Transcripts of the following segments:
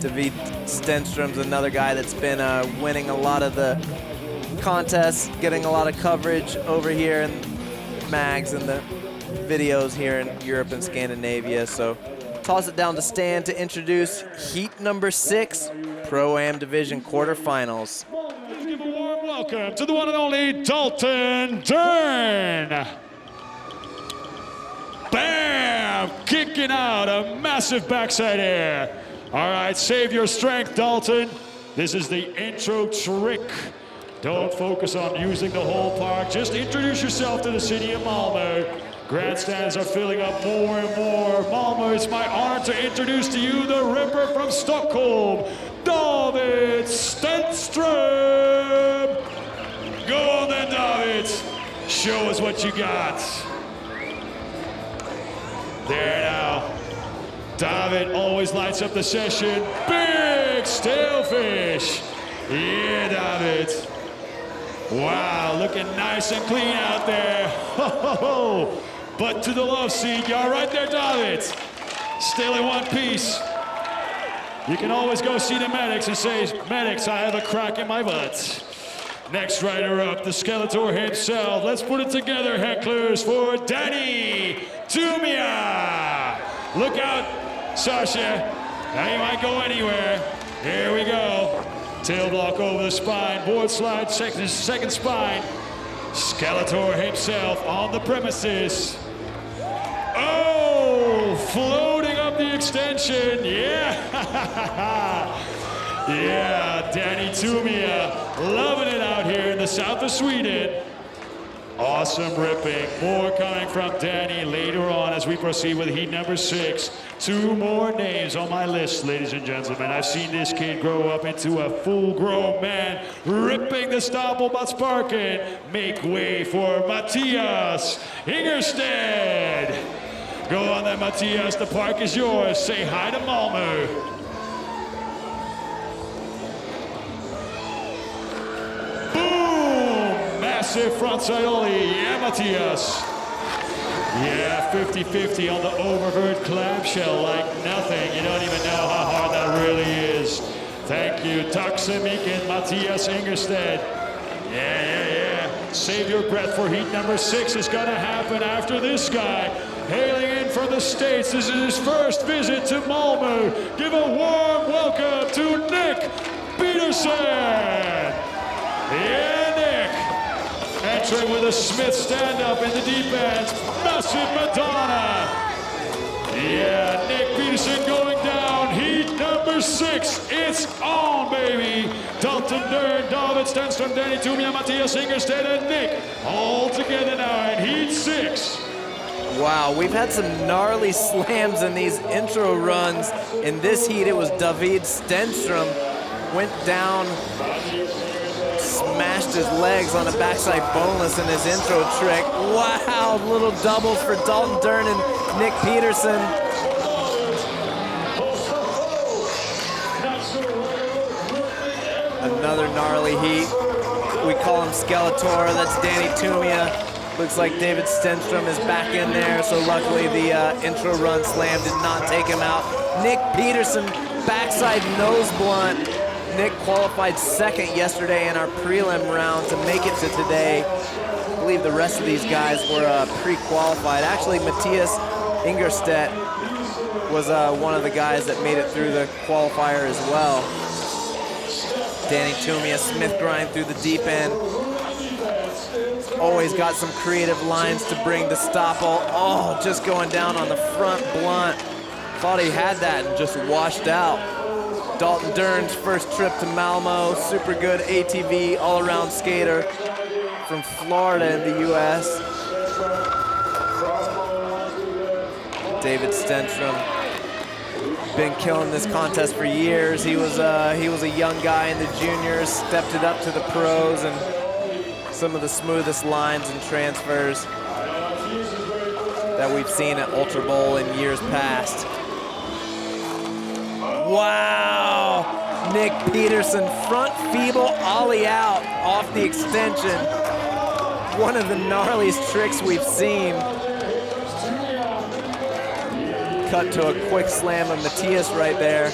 David Stenström's another guy that's been winning a lot of the contests, getting a lot of coverage over here in mags and the videos here in Europe and Scandinavia. So toss it down to Stan to introduce heat number 6, Pro-Am Division quarterfinals. Let's give a warm welcome to the one and only Dalton Dern. Bam! Kicking out a massive backside air. All right, save your strength, Dalton. This is the intro trick. Don't focus on using the whole park. Just introduce yourself to the city of Malmö. Grandstands are filling up more and more. Malmö, it's my honor to introduce to you the Ripper from Stockholm, David Stenström. Go on then, David. Show us what you got. There now. David always lights up the session. Big stalefish. Yeah, David. Wow, looking nice and clean out there. Ho, ho, ho. But to the love seat, you all right there, David? Still in one piece. You can always go see the medics and say, medics, I have a crack in my butt. Next rider up, the Skeletor himself. Let's put it together, hecklers, for Danny Tumia. Look out, Sasha. Now you might go anywhere. Here we go. Tail block over the spine, board slide, second spine. Skeletor himself on the premises. Oh, floating up the extension, yeah. Yeah, Danny Tumia, loving it out here in the south of Sweden. Awesome ripping. More coming from Danny later on as we proceed with heat number 6. 2 more names on my list, ladies and gentlemen. I've seen this kid grow up into a full-grown man, ripping the Stoppel but sparking. Make way for Mattias Ingerstedt. Go on then, Mattias. The park is yours. Say hi to Malmö. Massive frontside ollie, yeah, Mattias. Yeah, 50-50 on the overheard clamshell like nothing. You don't even know how hard that really is. Thank you, Taxemik and Mattias Ingerstedt. Yeah. Save your breath for heat number 6 is gonna happen after this guy. Hailing in from the States, this is his first visit to Malmö. Give a warm welcome to Nick Petersen. Yeah, Nick. Entering with a Smith stand-up in the deep end. Massive Madonna. Yeah, Nick Petersen going down. Heat number 6. It's on, baby. Dalton Dern, David Stenström, Danny Tumia, Mattias Ingerstedt, and Nick all together now in Heat 6. Wow, we've had some gnarly slams in these intro runs. In this heat, it was David Stenström. Went down, smashed his legs on a backside boneless in his intro trick. Wow, little double for Dalton Dern and Nick Petersen. Another gnarly heat. We call him Skeletor, that's Danny Tumia. Looks like David Stenström is back in there, so luckily the intro run slam did not take him out. Nick Petersen, backside nose blunt. Nick qualified 2nd yesterday in our prelim round to make it to today. I believe the rest of these guys were pre-qualified. Actually, Mattias Ingerstedt was one of the guys that made it through the qualifier as well. Danny Tumia, Smith grind through the deep end. Always got some creative lines to bring to Stoppel. Oh, just going down on the front blunt. Thought he had that and just washed out. Dalton Dern's first trip to Malmö, super good ATV all-around skater from Florida in the US. David Stenström, been killing this contest for years. He was a young guy in the juniors, stepped it up to the pros, and some of the smoothest lines and transfers that we've seen at Ultrabowl in years past. Wow! Nick Petersen, front feeble ollie out off the extension. One of the gnarliest tricks we've seen. Cut to a quick slam of Mattias right there.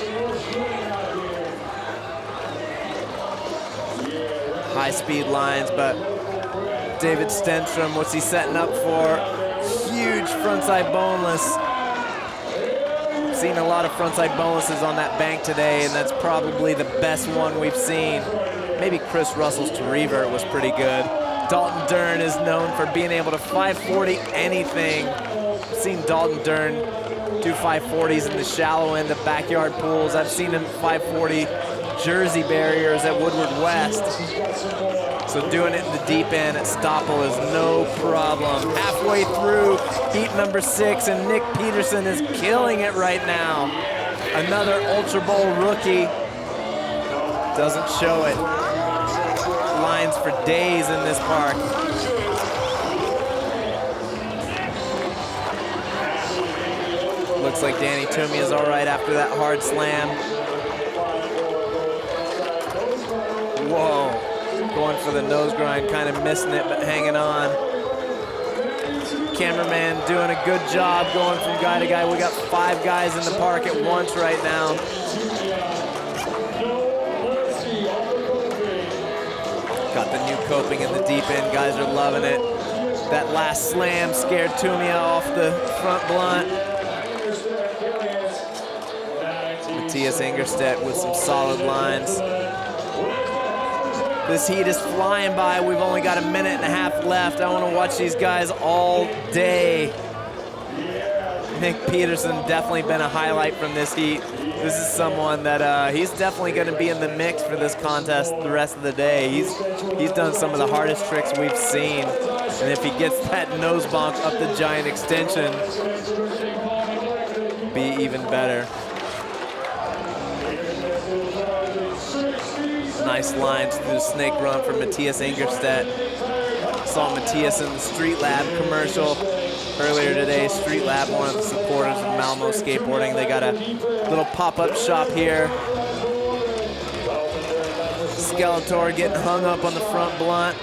high-speed lines, but David Stenström, what's he setting up for? Huge frontside boneless. Seen a lot of frontside bonuses on that bank today, and that's probably the best one we've seen. Maybe Chris Russell's to revert was pretty good. Dalton Dern is known for being able to 540 anything. I've seen Dalton Dern do 540s in the shallow end of backyard pools. I've seen him 540 Jersey barriers at Woodward West. So doing it in the deep end at Stoppel is no problem. Halfway through heat number 6, and Nick Petersen is killing it right now. Another Ultra Bowl rookie. Doesn't show it. Lines for days in this park. Looks like Danny Tumia is all right after that hard slam. Whoa. Going for the nose grind, kind of missing it, but hanging on. Cameraman doing a good job going from guy to guy. We got 5 guys in the park at once right now. Got the new coping in the deep end. Guys are loving it. That last slam scared Tumia off the front blunt. Mattias Ingerstedt with some solid lines. This heat is flying by. We've only got a minute and a half left. I want to watch these guys all day. Nick Petersen definitely been a highlight from this heat. This is someone that he's definitely going to be in the mix for this contest the rest of the day. He's done some of the hardest tricks we've seen. And if he gets that nose bonk up the giant extension, be even better. Nice lines through the snake run from Mattias Ingerstedt. Saw Mattias in the Street Lab commercial earlier today. Street Lab, one of the supporters of Malmo Skateboarding. They got a little pop-up shop here. Skeletor getting hung up on the front blunt.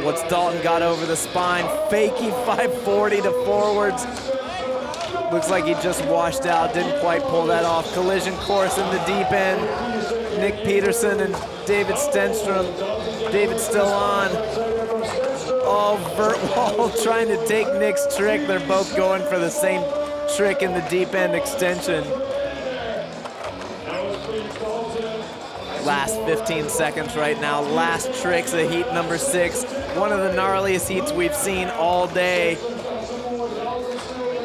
What's Dalton got over the spine? Fakey 540 to forwards. Looks like he just washed out, didn't quite pull that off. Collision course in the deep end. Nick Petersen and David Stenström. David still on. Oh, vert wall trying to take Nick's trick. They're both going for the same trick in the deep end extension. Last 15 seconds right now. Last tricks of heat number 6. One of the gnarliest heats we've seen all day.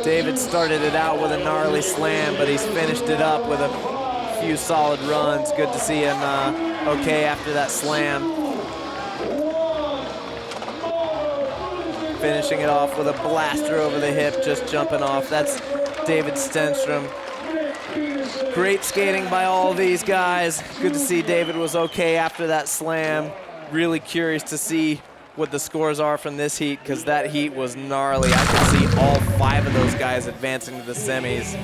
David started it out with a gnarly slam, but he's finished it up with a few solid runs. Good to see him okay after that slam. Finishing it off with a blaster over the hip, just jumping off. That's David Stenström. Great skating by all these guys. Good to see David was okay after that slam. Really curious to see what the scores are from this heat, because that heat was gnarly. I could see all 5 of those guys advancing to the semis.